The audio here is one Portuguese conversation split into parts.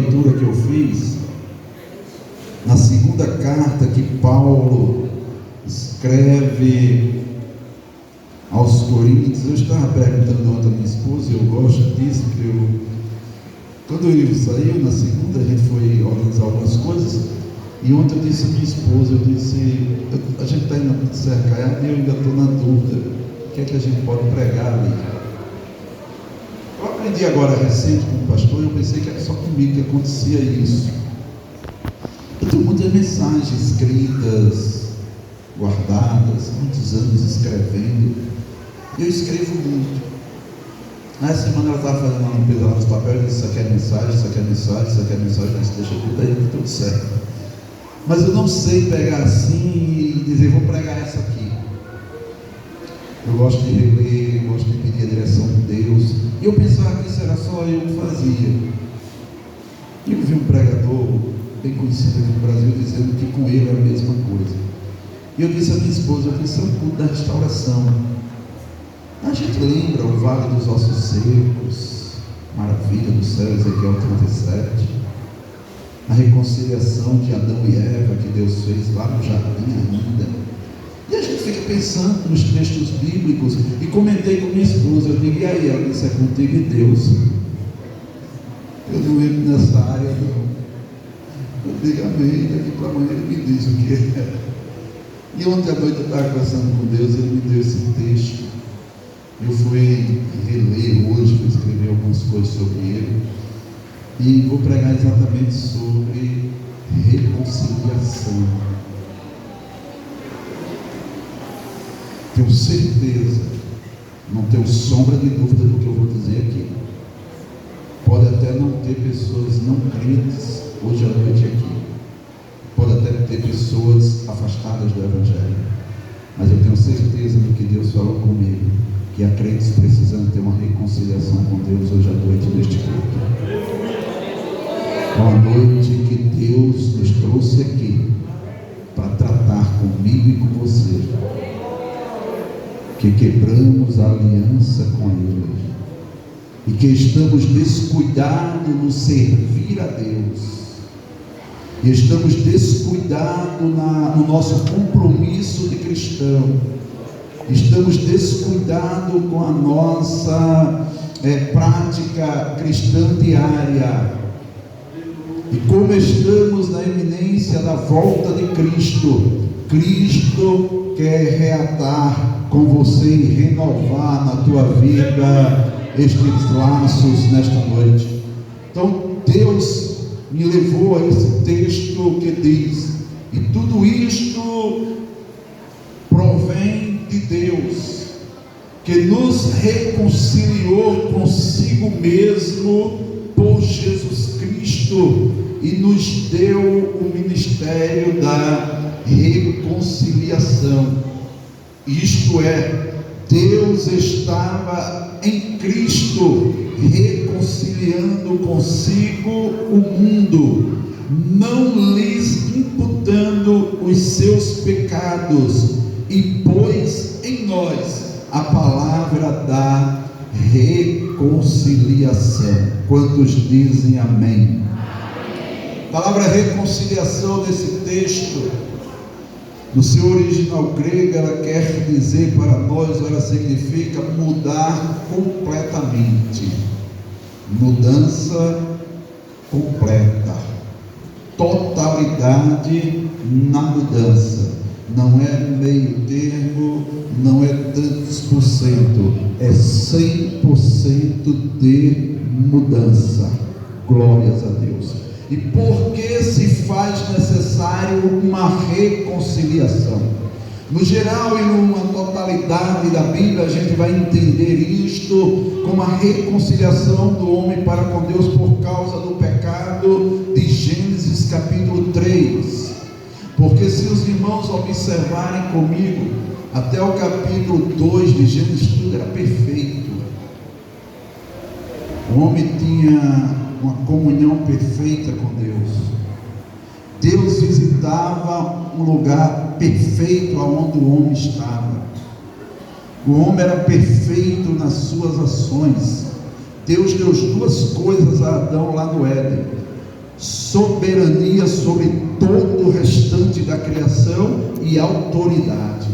leitura que eu fiz, na segunda carta que Paulo escreve aos Coríntios, eu estava perguntando ontem à minha esposa, eu gosto disso, quando eu saiu na segunda, a gente foi organizar algumas coisas, e ontem eu disse à minha esposa, a gente está indo na cercaiada e eu ainda estou na dúvida, o que é que a gente pode pregar ali? Eu aprendi agora recente com o pastor, eu pensei que era só comigo que acontecia isso. Eu tenho muitas mensagens escritas, guardadas, muitos anos escrevendo, e eu escrevo muito. Na semana ela estava fazendo uma limpeza lá nos papéis, eu disse, isso aqui é mensagem, isso aqui é mensagem, isso aqui é mensagem, mas deixa tudo aí, tá tudo certo. Mas eu não sei pegar assim e dizer, vou pregar essa aqui. Eu gosto de reler, gosto de pedir a direção de Deus, e eu pensava que isso era só eu que fazia. E eu vi um pregador bem conhecido aqui no Brasil dizendo que com ele é a mesma coisa. E eu disse à minha esposa, eu disse, é o culto da restauração. A gente lembra o Vale dos Ossos Secos, maravilha do céu, Ezequiel 37, a reconciliação de Adão e Eva que Deus fez lá no jardim ainda. E a gente fica pensando nos textos bíblicos, e comentei com minha esposa, eu digo, e aí? Ela disse, é contigo e Deus. Eu não entro nessa área não. Eu digo, amém, daqui para amanhã ele me diz o que é. E ontem à noite eu estava conversando com Deus, ele me deu esse texto. Eu fui reler hoje, fui escrever algumas coisas sobre ele, e vou pregar exatamente sobre reconciliação. Tenho certeza, não tenho sombra de dúvida do que eu vou dizer aqui. Pode até não ter pessoas não crentes hoje à noite aqui, pode até ter pessoas afastadas do Evangelho, mas eu tenho certeza do que Deus falou comigo, que há crentes precisando ter uma reconciliação com Deus hoje à noite neste culto. Uma noite que Deus nos trouxe aqui para tratar comigo e com você, que quebramos a aliança com Ele e que estamos descuidados no servir a Deus, e estamos descuidados no nosso compromisso de cristão, estamos descuidados com a nossa prática cristã diária, e como estamos na iminência da volta de Cristo, Cristo quer reatar com você e renovar na tua vida estes laços nesta noite. Então Deus me levou a esse texto que diz, e tudo isto provém de Deus, que nos reconciliou consigo mesmo por Jesus Cristo e nos deu o ministério da reconciliação. Isto é, Deus estava em Cristo reconciliando consigo o mundo, não lhes imputando os seus pecados, e pôs em nós a palavra da reconciliação. Quantos dizem amém? A palavra reconciliação nesse texto, no seu original grego, ela quer dizer para nós, ela significa mudar completamente, mudança completa, totalidade na mudança. Não é meio termo, não é tantos por cento, é 100% de mudança. Glórias a Deus. E por que se faz necessário uma reconciliação? No geral e numa totalidade da Bíblia, a gente vai entender isto como a reconciliação do homem para com Deus por causa do pecado de Gênesis capítulo 3. Porque se os irmãos observarem comigo, até o capítulo 2 de Gênesis, tudo era perfeito. O homem tinha uma comunhão perfeita com Deus. Deus visitava um lugar perfeito aonde o homem estava. O homem era perfeito nas suas ações. Deus deu duas coisas a Adão lá no Éden: soberania sobre todo o restante da criação e autoridade,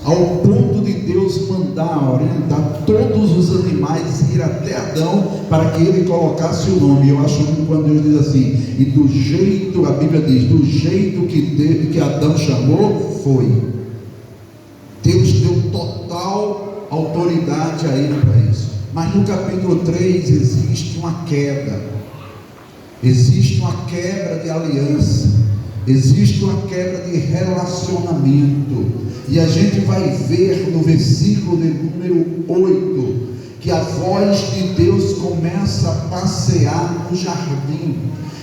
ao ponto de Deus mandar, orientar todos os animais ir até Adão para que ele colocasse o nome. Eu acho que quando Deus diz assim, e do jeito, a Bíblia diz, do jeito que Adão chamou, foi. Deus deu total autoridade a ele para isso. Mas no capítulo 3 existe uma queda, existe uma quebra de aliança, existe uma quebra de relacionamento. E a gente vai ver no versículo de número 8, que a voz de Deus começa a passear no jardim.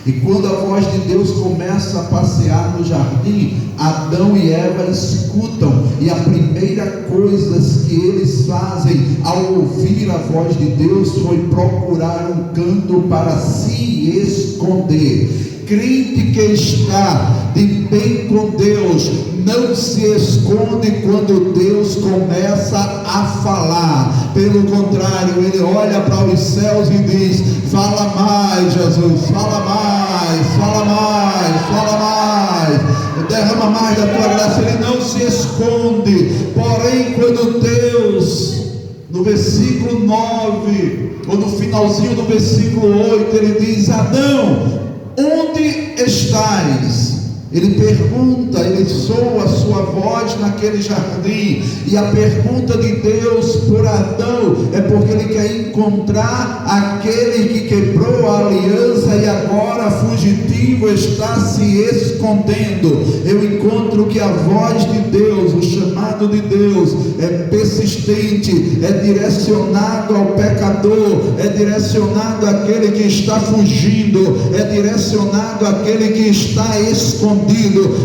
E quando a voz de Deus começa a passear no jardim, Adão e Eva escutam, e a primeira coisa que eles fazem ao ouvir a voz de Deus foi procurar um canto para se esconder. Crente que está de bem com Deus não se esconde quando Deus começa a falar. Pelo contrário, ele olha para os céus e diz: fala mais, Jesus, fala mais, fala mais, fala mais, derrama mais da tua graça. Ele não se esconde. Porém, quando Deus, no versículo 9, ou no finalzinho do versículo 8, ele diz: Adão, onde estás? Ele pergunta, ele soa a sua voz naquele jardim. E a pergunta de Deus por Adão é porque ele quer encontrar aquele que quebrou a aliança e agora fugitivo está se escondendo. Eu encontro que a voz de Deus, o chamado de Deus é persistente, é direcionado ao pecador, é direcionado àquele que está fugindo, é direcionado àquele que está escondido.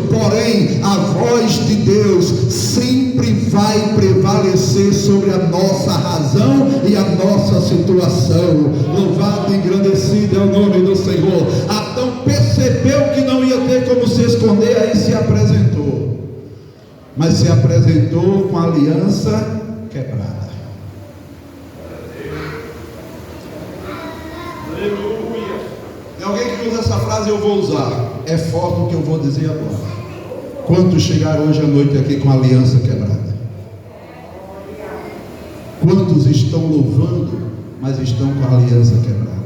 Porém, a voz de Deus sempre vai prevalecer sobre a nossa razão e a nossa situação. Louvado e engrandecido é o nome do Senhor. Adão percebeu que não ia ter como se esconder, aí se apresentou, mas se apresentou com a aliança quebrada. Aleluia. Tem alguém que usa essa frase? Eu vou usar. É forte o que eu vou dizer agora. Quantos chegaram hoje à noite aqui com a aliança quebrada? Quantos estão louvando, mas estão com a aliança quebrada?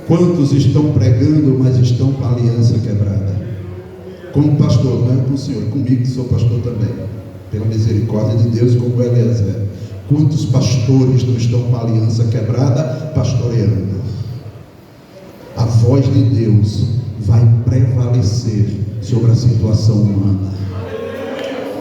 Quantos estão pregando, mas estão com a aliança quebrada? Como pastor, não é com o senhor, comigo que sou pastor também, pela misericórdia de Deus, como Eliezer. Quantos pastores não estão com a aliança quebrada, pastoreando? A voz de Deus vai prevalecer sobre a situação humana.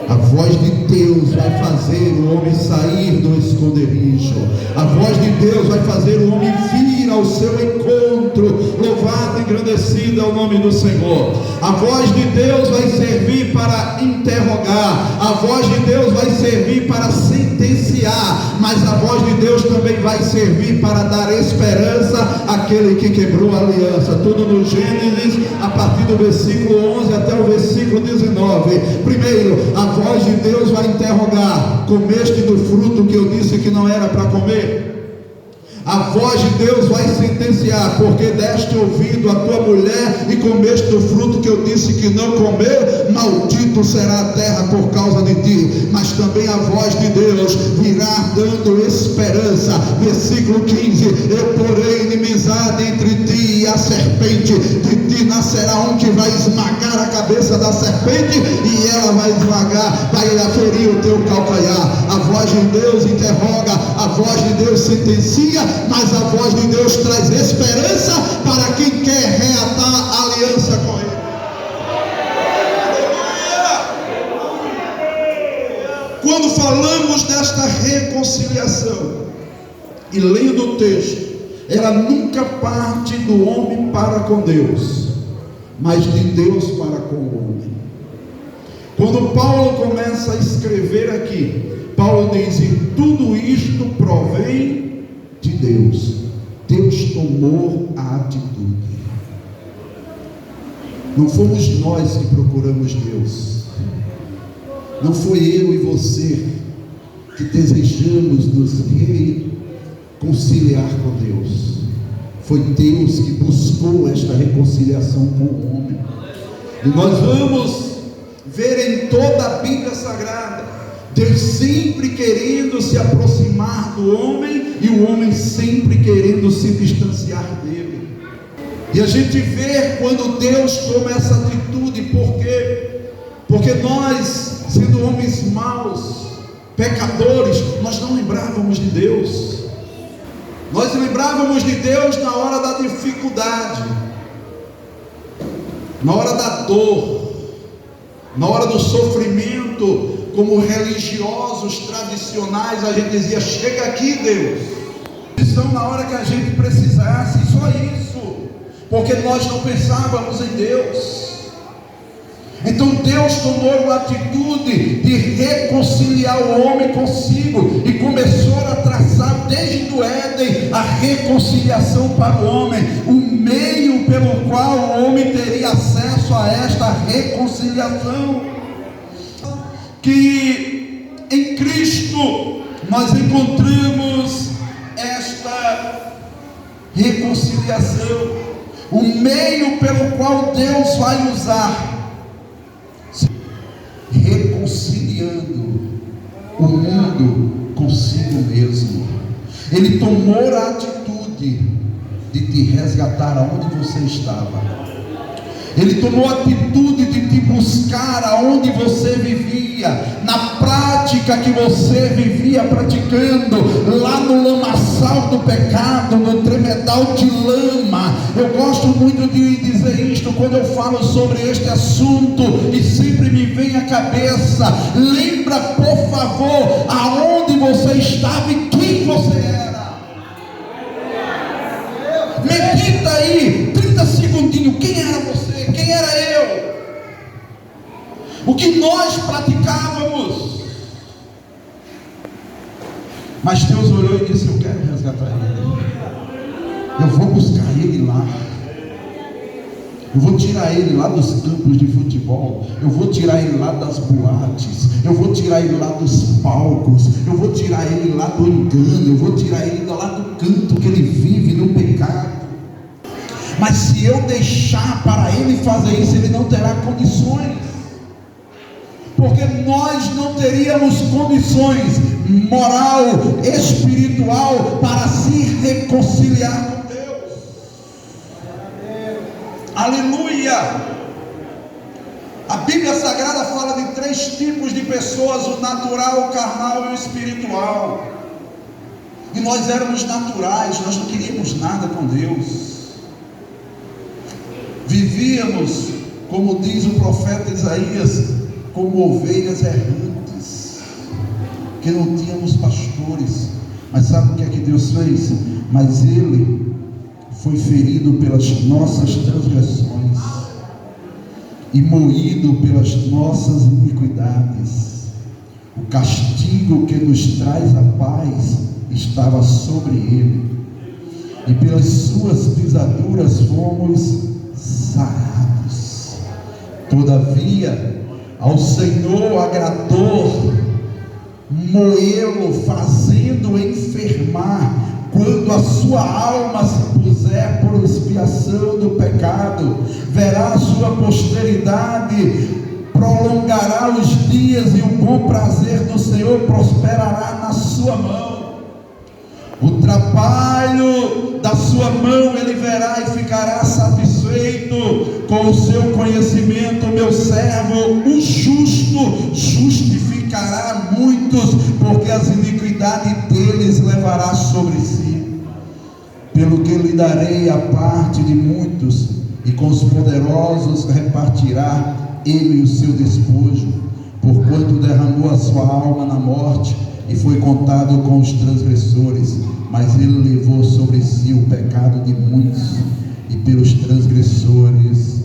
A voz de Deus vai fazer o homem sair do esconderijo. A voz de Deus vai fazer o homem vir ao seu encontro. Louvado e engrandecido é o nome do Senhor. A voz de Deus vai servir para interrogar. A voz de Deus vai servir para sentenciar. Mas a voz de Deus também vai servir para dar esperança àquele que quebrou a aliança. Tudo no Gênesis, a partir do versículo 11 até o versículo 19. Primeiro, a voz de Deus vai interrogar: comeste do fruto que eu disse que não era para comer? A voz de Deus vai sentenciar: porque deste ouvido a tua mulher e comeste do fruto que eu disse que não comer, maldito será a terra por causa de ti. Mas também a voz de Deus virá dando esperança. Versículo 15: eu porei inimizade entre ti e a serpente, de ti nascerá um que vai esmagar a cabeça da serpente, e ela vai esmagar, vai ferir o teu calcanhar. A voz de Deus interroga, a voz de Deus sentencia, mas a voz de Deus traz esperança para quem quer reatar a aliança com Ele. Quando falamos desta reconciliação e lendo o texto, ela nunca parte do homem para com Deus, mas de Deus para com o homem. Quando Paulo começa a escrever aqui, Paulo diz: e tudo isto provém de Deus. Deus tomou a atitude. Não fomos nós que procuramos Deus. Não foi eu e você que desejamos nos reconciliar com Deus. Foi Deus que buscou esta reconciliação com o homem. E nós vamos ver em toda a Bíblia Sagrada, Deus sempre querendo se aproximar do homem e o homem sempre querendo se distanciar dele. E a gente vê quando Deus toma essa atitude, porque nós, sendo homens maus, pecadores, nós não lembrávamos de Deus. Nós lembrávamos de Deus na hora da dificuldade, na hora da dor, na hora do sofrimento. Como religiosos tradicionais, a gente dizia: chega aqui, Deus. Então, na hora que a gente precisasse, só isso, porque nós não pensávamos em Deus. Então Deus tomou a atitude de reconciliar o homem consigo e começou a traçar desde o Éden a reconciliação para o homem, o meio pelo qual o homem teria acesso a esta reconciliação. Que em Cristo nós encontramos esta reconciliação, o meio pelo qual Deus vai usar, reconciliando o mundo consigo mesmo. Ele tomou a atitude de te resgatar aonde você estava. Ele tomou a atitude de te buscar aonde você vivia, na prática que você vivia praticando, lá no lamaçal do pecado, no tremedal de lama. Eu gosto muito de dizer isto quando eu falo sobre este assunto, e sempre me vem à cabeça: lembra, por favor, aonde você estava e quem você era. Medita aí, 30 segundinhos, quem era você? Quem era eu? O que nós praticávamos? Mas Deus olhou e disse: eu quero resgatar ele. Eu vou buscar ele lá. Eu vou tirar ele lá dos campos de futebol. Eu vou tirar ele lá das boates. Eu vou tirar ele lá dos palcos. Eu vou tirar ele lá do engano. Eu vou tirar ele lá do canto que ele vive no pecado. Mas se eu deixar para ele fazer isso, ele não terá condições, porque nós não teríamos condições moral, espiritual, para se reconciliar com Deus. Aleluia! A Bíblia Sagrada fala de 3 tipos de pessoas: o natural, o carnal e o espiritual. E nós éramos naturais, nós não queríamos nada com Deus. Vivíamos, como diz o profeta Isaías, como ovelhas errantes, que não tínhamos pastores. Mas sabe o que é que Deus fez? Mas ele foi ferido pelas nossas transgressões e moído pelas nossas iniquidades. O castigo que nos traz a paz estava sobre ele, e pelas suas pisaduras fomos sarados. Todavia ao Senhor agradou moê-lo, fazendo enfermar. Quando a sua alma se puser por expiação do pecado, verá a sua posteridade, prolongará os dias, e o bom prazer do Senhor prosperará na sua mão. O trabalho da sua mão ele verá e ficará satisfeito. Com o seu conhecimento, meu servo, o justo, justificará muitos, porque as iniquidades deles levará sobre si. Pelo que lhe darei a parte de muitos, e com os poderosos repartirá ele o seu despojo, porquanto derramou a sua alma na morte, e foi contado com os transgressores. Mas ele levou sobre si o pecado de muitos, e pelos transgressores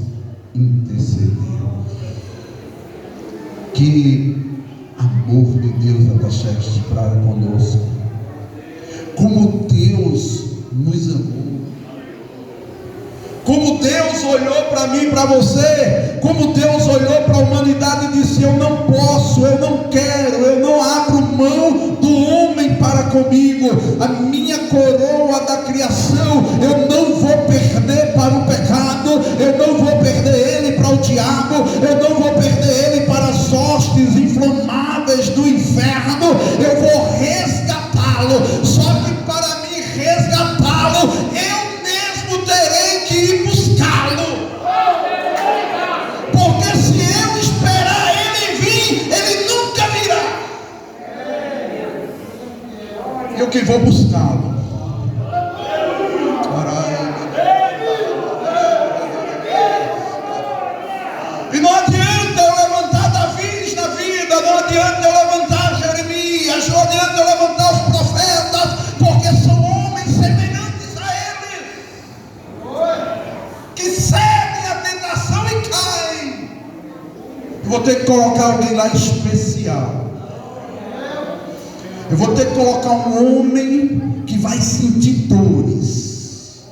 intercedeu. Que amor de Deus atachaste para conosco. Como Deus nos amou. Como Deus olhou para mim e para você. Como Deus olhou para a humanidade e disse: eu não posso, eu não quero, eu não abro mão do homem para comigo. A minha coroa da criação eu não vou eu não vou perder ele para o diabo, eu não vou perder ele para as hostes inflamáveis do inferno, eu vou resgatá-lo. Só que para mim resgatá-lo, eu mesmo terei que ir buscá-lo. Porque se eu esperar ele vir, ele nunca virá. Eu que vou buscá-lo. E não adianta eu levantar Davi na vida, não adianta eu levantar Jeremias, não adianta eu levantar os profetas, porque são homens semelhantes a eles, que cedem à tentação e caem. Eu vou ter que colocar alguém lá especial. Eu vou ter que colocar um homem que vai sentir dores,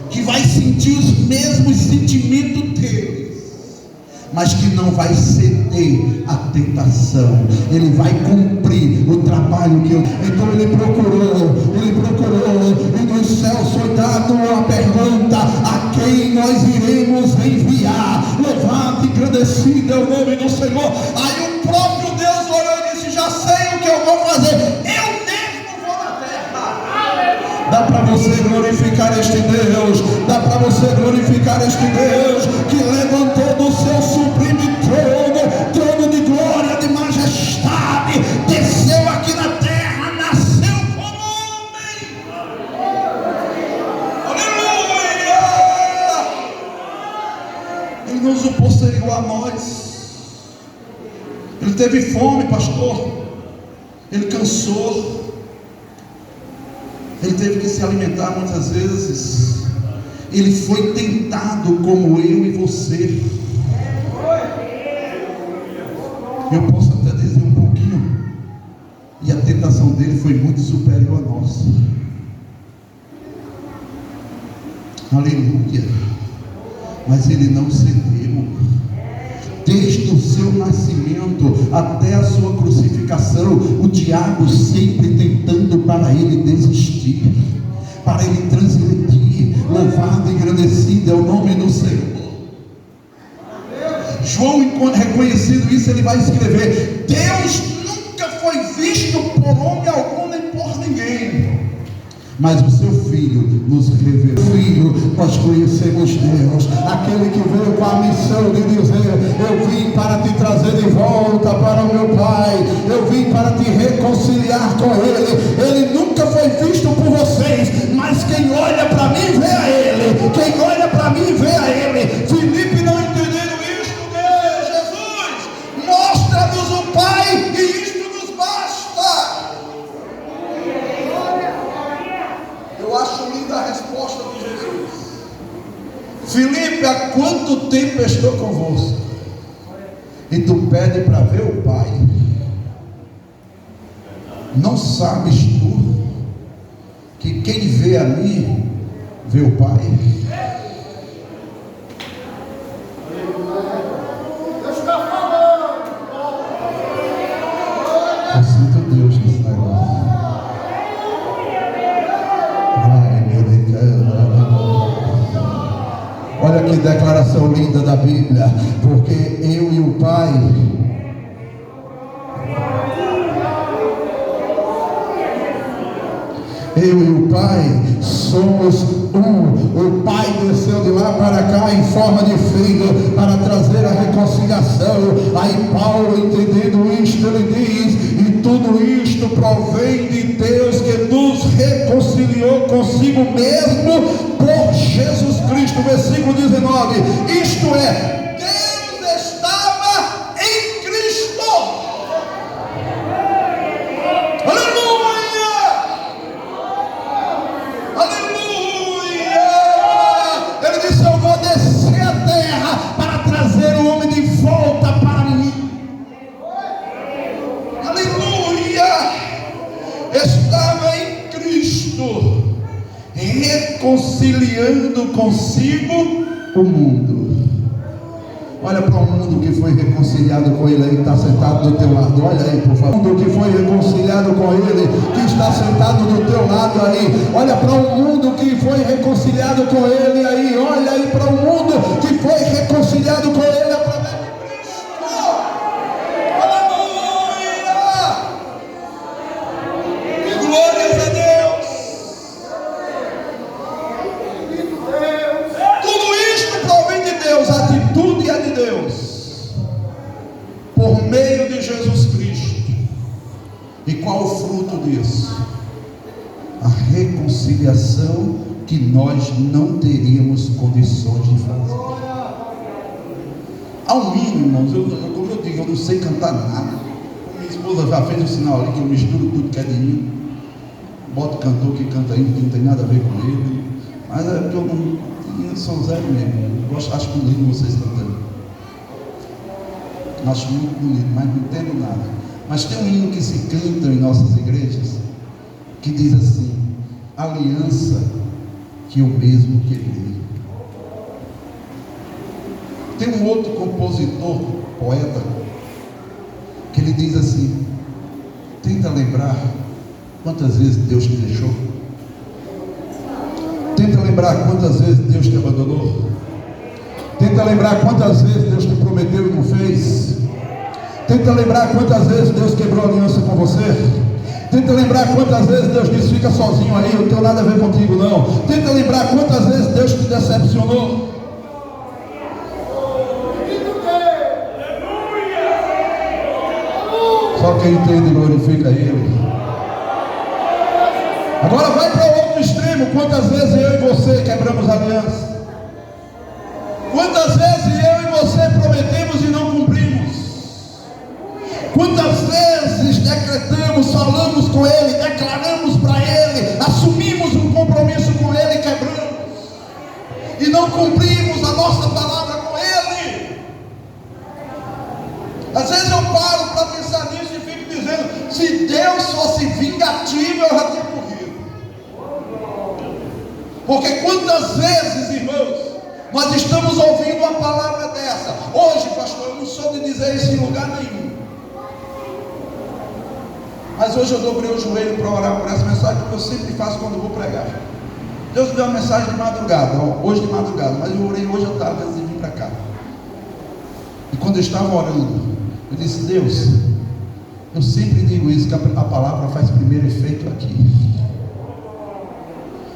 que vai sentir os mesmos sentimentos deles, mas que não vai ceder à tentação. Ele vai cumprir o trabalho que eu... Então ele procurou, e dos céus foi dado uma pergunta: a quem nós iremos enviar? Louvado e engrandecido é o nome do Senhor. Aí o próprio Deus olhou e disse: já sei o que eu vou fazer, eu mesmo vou na terra. Dá para você glorificar este Deus, dá para você glorificar este Deus que levantou do seu sublime trono de glória, de majestade, desceu aqui na terra, nasceu como homem. Aleluia! Ele não usou ser igual a nós. Ele teve fome, pastor, ele cansou, ele teve que se alimentar muitas vezes, ele foi tentado como eu e você. Eu posso até dizer um pouquinho, e a tentação dele foi muito superior à nossa. Aleluia. Mas ele não cedeu. Desde o seu nascimento até a sua crucificação, o diabo sempre tentando para ele desistir, para ele transgredir. Louvado e engrandecido é o nome do Senhor. João, reconhecendo isso, ele vai escrever: Deus nunca foi visto por homem algum, nem por ninguém, mas o seu Filho nos revelou. Filho, nós conhecemos Deus, aquele que veio com a missão de dizer: eu vim para te trazer de volta para o meu Pai, eu vim para te reconciliar com Ele. Ele nunca foi visto por vocês, mas quem olha para mim vê a Ele, quem olha para mim vê a Ele. Filipe não entenderam isto, Deus, Jesus, mostra-nos o Pai e isto nos basta. Eu acho linda a resposta de Jesus. Filipe, há quanto tempo estou convosco e tu pede para ver o Pai? Não sabes tu que quem vê a mim vê o Pai? Deus está falando. Eu sinto Deus nesse negócio. Olha que declaração linda da Bíblia. Porque eu e o Pai, eu e o Pai somos um. O Pai desceu de lá para cá em forma de filho para trazer a reconciliação. Aí Paulo, entendendo isto, ele diz: e tudo isto provém de Deus, que nos reconciliou consigo mesmo por Jesus Cristo. Versículo 19. Isto é, Deus estava em Cristo. Aleluia! Aleluia! Ele disse: eu vou descer a terra para trazer o homem de volta para mim. Aleluia! Estava em Cristo, reconciliando consigo o mundo. Olha para o mundo que foi reconciliado com Ele aí, que está sentado do teu lado. Olha aí, por favor. O mundo que foi reconciliado com Ele, que está sentado do teu lado aí. Olha para o mundo que foi reconciliado com Ele aí. Olha aí para o mundo que foi reconciliado com Ele através de Cristo. Aleluia! E glórias a Deus. Tudo isto provém de Deus, a atitude é de Deus, por meio de Jesus Cristo. E qual o fruto disso? A reconciliação que nós não teríamos condições de fazer. Ao mínimo, irmãos, como eu digo, eu não sei cantar nada. Minha esposa já fez o sinal ali que eu misturo tudo que é de mim. Boto cantor que canta aí, que não tem nada a ver com ele. Mas é porque eu sou zero mesmo. Eu acho bonito vocês cantando. Acho muito bonito, mas não entendo nada. Mas tem um hino que se canta em nossas igrejas, que diz assim: aliança que eu mesmo quebrei. Tem um outro compositor, poeta, que ele diz assim: tenta lembrar quantas vezes Deus te deixou. Tenta lembrar quantas vezes Deus te abandonou. Tenta lembrar quantas vezes Deus te prometeu e não fez. Tenta lembrar quantas vezes Deus quebrou aliança com você. Tenta lembrar quantas vezes Deus disse: fica sozinho aí, eu não tenho nada a ver contigo não. Tenta lembrar quantas vezes Deus te decepcionou. Só quem entende glorifica Ele. Agora vai para o outro extremo. Quantas vezes eu e você quebramos aliança? Quantas vezes eu e você prometemos e não cumprimos? Quantas vezes decretamos, falamos com Ele, declaramos para Ele, assumimos um compromisso com Ele e quebramos, e não cumprimos a nossa palavra com Ele? Às vezes eu paro para pensar nisso e fico dizendo: se Deus fosse vingativo, eu já tinha morrido. Porque quantas vezes, irmãos, nós estamos ouvindo a palavra dessa? Hoje, pastor, eu não sou de dizer isso em lugar nenhum, mas hoje eu dobrei o joelho para orar por essa mensagem, porque eu sempre faço quando eu vou pregar. Deus me deu uma mensagem de madrugada, hoje de madrugada, mas eu orei hoje à tarde antes de vir para cá. E quando eu estava orando, eu disse: Deus, eu sempre digo isso, que a palavra faz primeiro efeito aqui.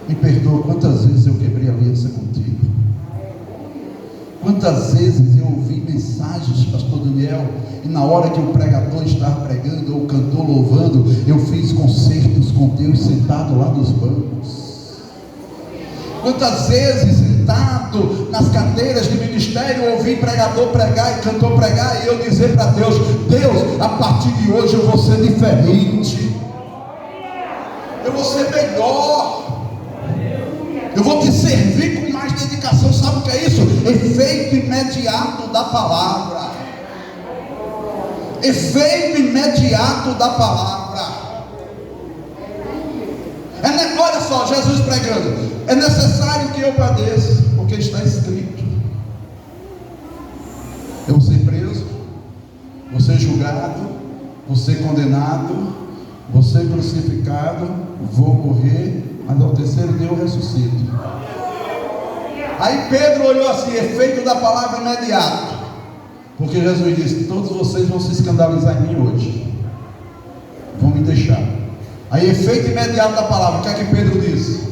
Me perdoa quantas vezes eu quebrei aliança contigo. Quantas vezes eu ouvi mensagens, pastor Daniel, e na hora que o pregador estava pregando, ou o cantor louvando, eu fiz concertos com Deus sentado lá nos bancos. Quantas vezes sentado nas cadeiras de ministério, eu ouvi pregador pregar e cantor pregar, e eu dizer para Deus: Deus, a partir de hoje eu vou ser diferente, eu vou ser melhor, eu vou te servir com mais dedicação. Sabe o que é isso? Efeito imediato da palavra. Efeito imediato da palavra. Olha só, Jesus pregando: é necessário que eu padeça, porque está escrito. Eu vou ser preso, vou ser julgado, vou ser condenado, vou ser crucificado, vou morrer, mas ao terceiro dia eu ressuscito. Aí Pedro olhou assim: efeito da palavra imediato, porque Jesus disse: todos vocês vão se escandalizar em mim hoje, vão me deixar. Aí efeito imediato da palavra, o que é que Pedro disse?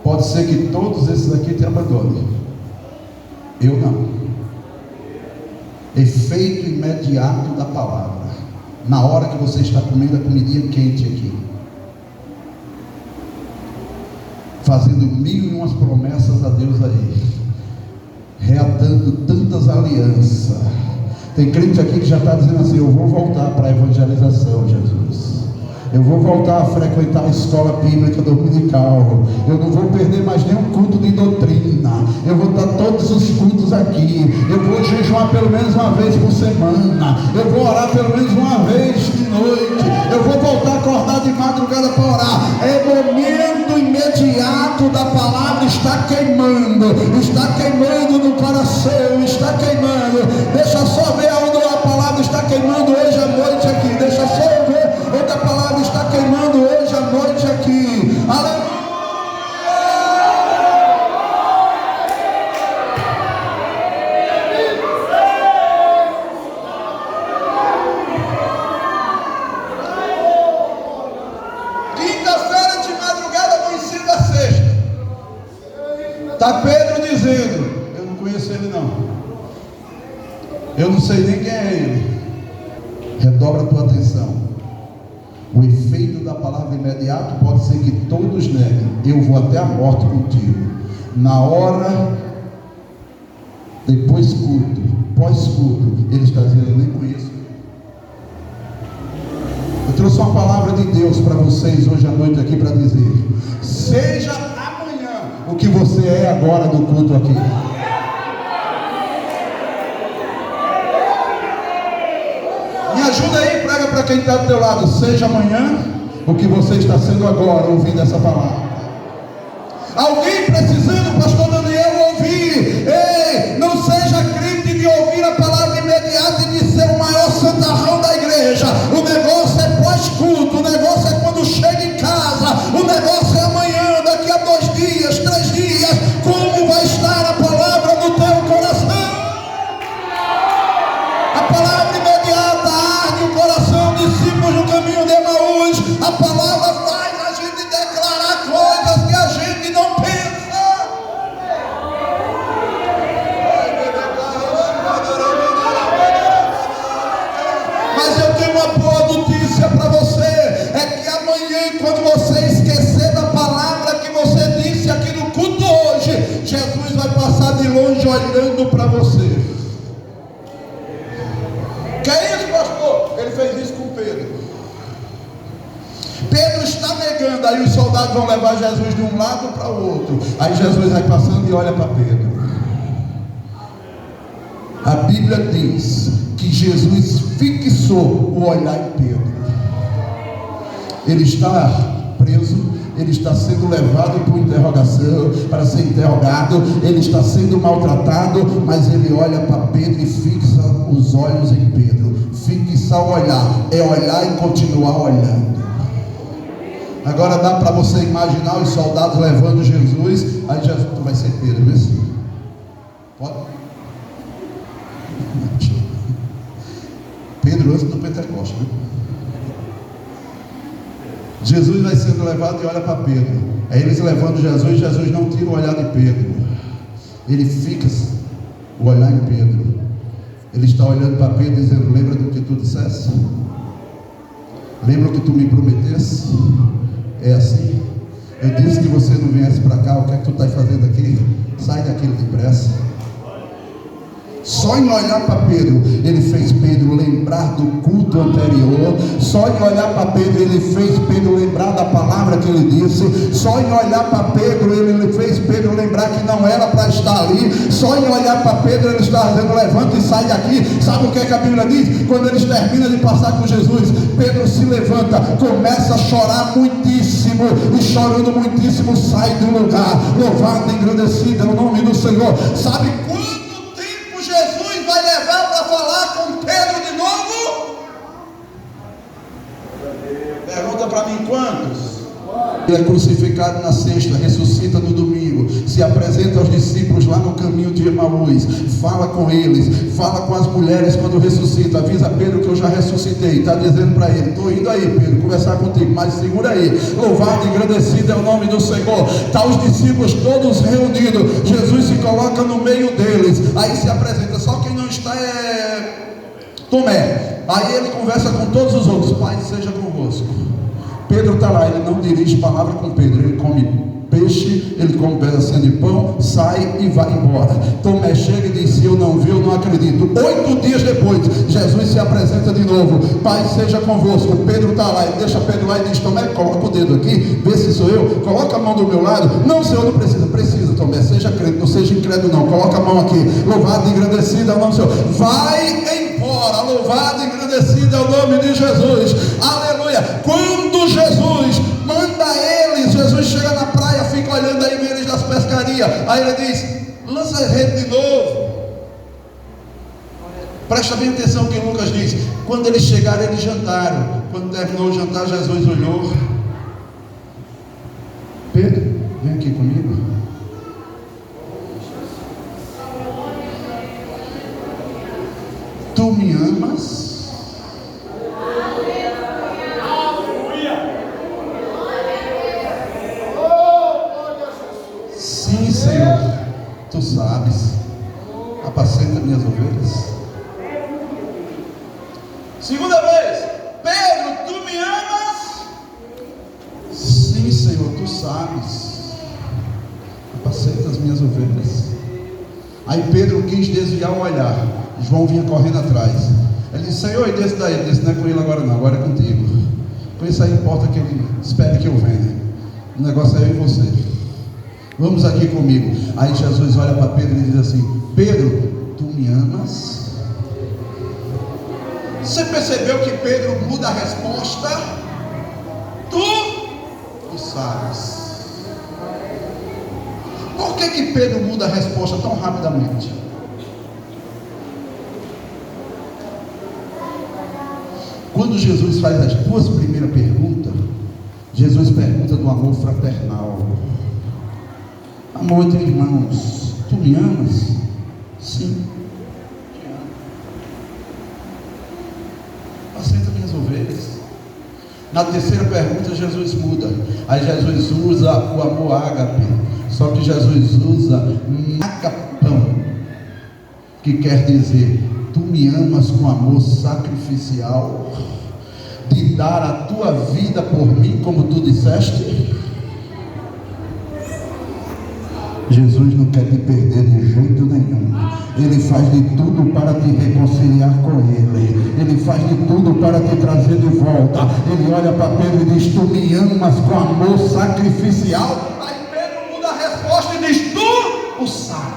Pode ser que todos esses aqui te abandonem, eu não. Efeito imediato da palavra, na hora que você está comendo a comidinha quente aqui, fazendo 1001 promessas a Deus aí, reatando tantas alianças. Tem crente aqui que já está dizendo assim: eu vou voltar para a evangelização, Jesus. Eu vou voltar a frequentar a escola bíblica dominical. Eu não vou perder mais nenhum culto de doutrina. Eu vou dar todos os cultos aqui. Eu vou jejuar pelo menos uma vez por semana. Eu vou orar pelo menos uma vez de noite. Eu vou voltar a acordar de madrugada para orar. É momento imediato da palavra, está queimando no coração, está queimando. Está Pedro dizendo: eu não conheço ele não, eu não sei nem quem é ele. Redobra a tua atenção. O efeito da palavra imediato pode ser que todos neguem: eu vou até a morte contigo. Na hora, depois culto, pós-culto, ele está dizendo: eu nem conheço. Eu trouxe uma palavra de Deus para vocês hoje à noite aqui para dizer: seja amanhã o que você é agora no culto aqui. Me ajuda aí, prega para quem está do teu lado: seja amanhã o que você está sendo agora, ouvindo essa palavra. Alguém precisando, pastor Daniel, ouvir: ei, não seja crente de ouvir a palavra imediata e de ser o maior santarrão da igreja. O negócio é pós-culto, o negócio é quando chega em casa, o negócio é amanhã, daqui a 2 dias, 3 dias. Como vai estar a palavra no teu coração? A palavra imediata arde o coração, discípulos no caminho de Emaús. A palavra faz a gente declarar coisas que a gente não pensa. Mas eu tenho uma boa notícia para você: é que amanhã, quando você esquecer da palavra que você disse aqui no culto hoje, Jesus vai passar de longe olhando para você. Que é isso, pastor? Ele fez isso com Pedro. Pedro está negando, aí os soldados vão levar Jesus de um lado para o outro. Aí Jesus vai passando e olha para Pedro. A Bíblia diz que Jesus fixou o olhar em Pedro. Ele está preso, ele está sendo levado para interrogação, para ser interrogado, ele está sendo maltratado, mas ele olha para Pedro e fixa os olhos em Pedro. Fixar o olhar é olhar e continuar olhando. Agora dá para você imaginar os soldados levando Jesus. Aí Jesus: tu vai ser Pedro, viu? Pode? Pedro antes do Pentecostes, né? Jesus vai sendo levado e olha para Pedro. Aí eles levando Jesus, Jesus não tira o olhar de Pedro, ele fixa o olhar em Pedro. Ele está olhando para Pedro dizendo: lembra do que tu disseste? Lembra o que tu me prometeste? É assim. Eu disse que você não viesse para cá. O que é que tu está fazendo aqui? Sai daquilo depressa. Só em olhar para Pedro, ele fez Pedro lembrar do culto anterior. Só em olhar para Pedro, ele fez Pedro lembrar da palavra que ele disse. Só em olhar para Pedro, ele fez Pedro lembrar que não era para estar ali. Só em olhar para Pedro, ele está dizendo: levanta e sai daqui. Sabe o que é que a Bíblia diz? Quando eles terminam de passar com Jesus, Pedro se levanta, começa a chorar muitíssimo, e chorando muitíssimo sai do lugar. Louvado e engrandecido é o nome do Senhor. Sabe quanto tempo Jesus vai levar para falar com Pedro de novo? Pergunta para mim: quantos? Ele é crucificado na sexta, ressuscita no domingo, se apresenta aos discípulos lá no caminho de Emaús, fala com eles, fala com as mulheres quando ressuscita, avisa Pedro que eu já ressuscitei, está dizendo para ele: estou indo aí, Pedro, conversar contigo, mas segura aí. Louvado e agradecido é o nome do Senhor. Está os discípulos todos reunidos, Jesus se coloca no meio deles, aí se apresenta, só quem não está é Tomé. Aí ele conversa com todos os outros: Pai seja convosco. Pedro está lá, ele não dirige palavra com Pedro, ele come peixe, ele come um pedacinho de pão, sai e vai embora. Tomé chega e diz: se eu não vi, eu não acredito. 8 dias depois, Jesus se apresenta de novo: Pai seja convosco. Pedro está lá, ele deixa Pedro lá e diz: Tomé, coloca o dedo aqui, vê se sou eu, coloca a mão do meu lado. Não, Senhor, não precisa, Tomé, seja crente, não seja incrédulo não, coloca a mão aqui. Louvado e agradecido é o nome do Senhor. Vai embora, louvado e agradecido é o nome de Jesus. Aleluia. Quando Jesus manda eles, Jesus chega na praia, fica olhando aí eles das pescarias, aí ele diz: lança a rede de novo. Presta bem atenção que Lucas diz: quando eles chegaram, eles jantaram. Quando terminou o jantar, Jesus olhou: Pedro, vem aqui comigo. Tu me amas? Sim, Senhor. apacenta minhas ovelhas. Segunda vez: Pedro, tu me amas? Sim, Senhor, tu sabes, apacenta as minhas ovelhas. Aí Pedro quis desviar o olhar, João vinha correndo atrás. Ele disse: Senhor, e desse daí? Ele disse: não é com ele agora não, agora é contigo. Com isso aí importa que ele espere que eu venha. O negócio é eu e você. Vamos aqui comigo. Aí Jesus olha para Pedro e diz assim: Pedro, tu me amas? Você percebeu que Pedro muda a resposta? Tu sabes. Por que Pedro muda a resposta tão rapidamente? Quando Jesus faz as duas primeiras perguntas, Jesus pergunta do amor fraternal. Amor entre irmãos. Tu me amas? Sim, te amo. Apacenta minhas ovelhas. Na terceira pergunta Jesus muda. Aí Jesus usa o amor ágape. Só que Jesus usa agapão, que quer dizer: tu me amas com amor sacrificial, de dar a tua vida por mim, como tu disseste. Jesus não quer te perder de jeito nenhum. Ele faz de tudo para te reconciliar com Ele. Ele faz de tudo para te trazer de volta. Ele olha para Pedro e diz: tu me amas com amor sacrificial. Aí Pedro muda a resposta e diz: tu o sabes.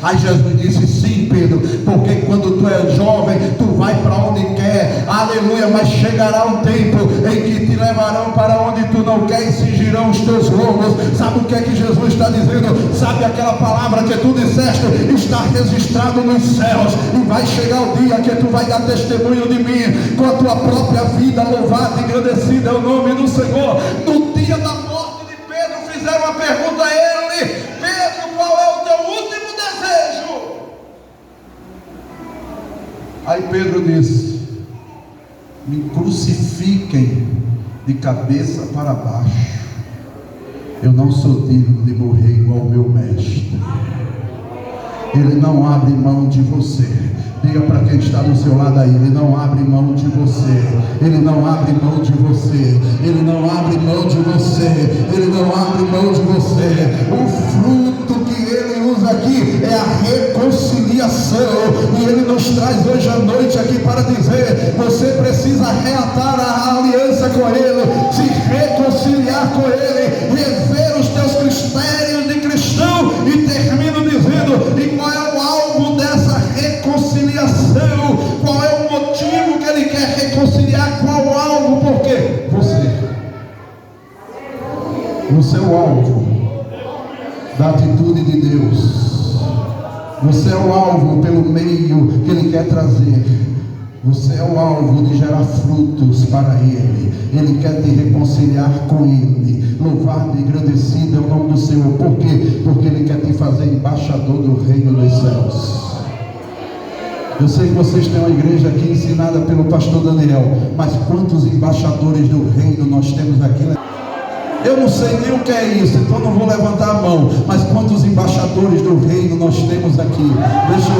Aí Jesus disse: sim, Pedro, porque quando tu és jovem, tu vai para onde quer, aleluia, mas chegará um tempo em que te levarão para onde tu não quer e cingirão os teus lombos. Sabe o que é que Jesus está dizendo? Sabe aquela palavra que tu disseste? Está registrado nos céus, e vai chegar o dia que tu vai dar testemunho de mim, com a tua própria vida. Louvado e agradecido é o nome do Senhor. No dia da morte de Pedro, fizeram uma pergunta a ele: Pedro, qual é o teu último desejo? Aí Pedro disse: me crucifiquem de cabeça para baixo. Eu não sou digno de morrer igual o meu mestre. Ele não abre mão de você. Diga para quem está do seu lado aí: ele não abre mão de você. Ele não abre mão de você. Ele não abre mão de você. Ele não abre mão de você. O fruto que ele usa aqui é a reconciliação. E ele nos traz hoje à noite aqui para dizer: você precisa reatar a aliança com ele, se reconciliar com ele, rever os teus critérios de cristão. E termino dizendo: e qual é o alvo dessa reconciliação? Qual é o motivo que ele quer reconciliar? Qual o alvo? Por quê? Você é o alvo da atitude de Deus. Você é o alvo pelo meio que ele quer trazer. Você é o alvo de gerar frutos para ele. Ele quer te reconciliar com ele. Louvado e agradecido é o nome do Senhor. Por quê? Porque ele quer te fazer embaixador do reino dos céus. Eu sei que vocês têm uma igreja aqui ensinada pelo pastor Daniel, mas quantos embaixadores do reino nós temos aqui? Eu não sei nem o que é isso, então não vou levantar a mão. Mas quantos embaixadores do reino nós temos aqui? Deixa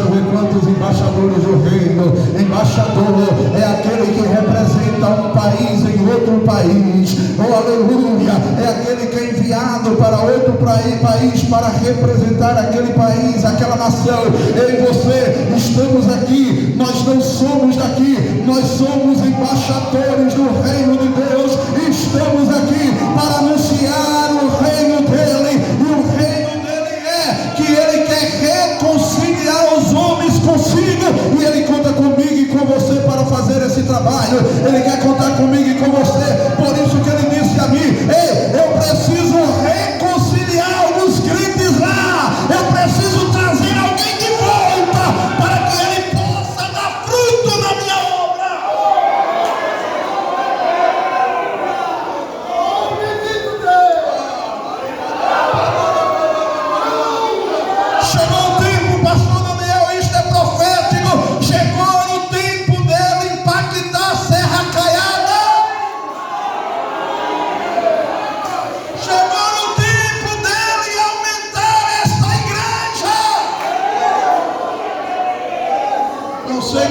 eu ver quantos embaixadores do reino. Embaixador é aquele que representa um país em outro país. Oh, aleluia! É aquele que é enviado para outro país para representar aquele país, aquela nação. Eu e você estamos aqui. Nós não somos daqui, nós somos embaixadores do reino de Deus. Estamos aqui para anunciar o reino dele, e o reino dele é que ele quer reconciliar os homens consigo, e ele conta comigo e com você para fazer esse trabalho. Ele quer contar comigo e com você. Por isso que ele disse a mim: ei, eu preciso reconciliar alguns crentes lá, eu preciso trazer alguém de volta para que ele possa dar fruto na minha obra.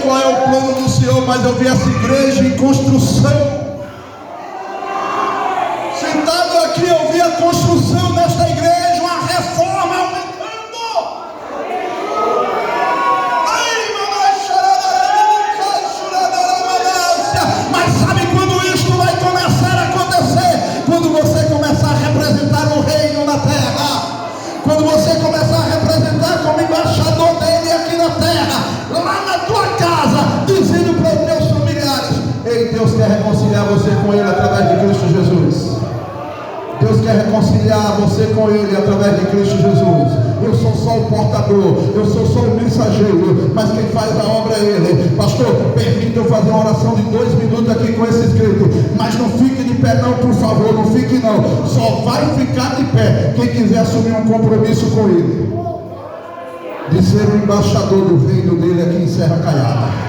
qual é o plano do Senhor, mas eu vi essa igreja em construção. Sentado aqui, eu vi a construção desta igreja, uma reforma aumentando. Mas sabe quando isto vai começar a acontecer? Quando você começar a representar o reino na terra. Quando você começar a representar como embaixador dele aqui na terra, lá na tua casa, dizendo para os teus familiares: ei, Deus quer reconciliar você com ele através de Cristo Jesus. Deus quer reconciliar você com ele através de Cristo Jesus. Eu sou só o portador, eu sou só o mensageiro, mas quem faz a obra é ele. Pastor, permita eu fazer uma oração de 2 minutos aqui com esse escrito, mas não fique de pé não, por favor, não fique não. Só vai ficar de pé quem quiser assumir um compromisso com ele, de ser o embaixador do reino dele aqui em Serra Caiada.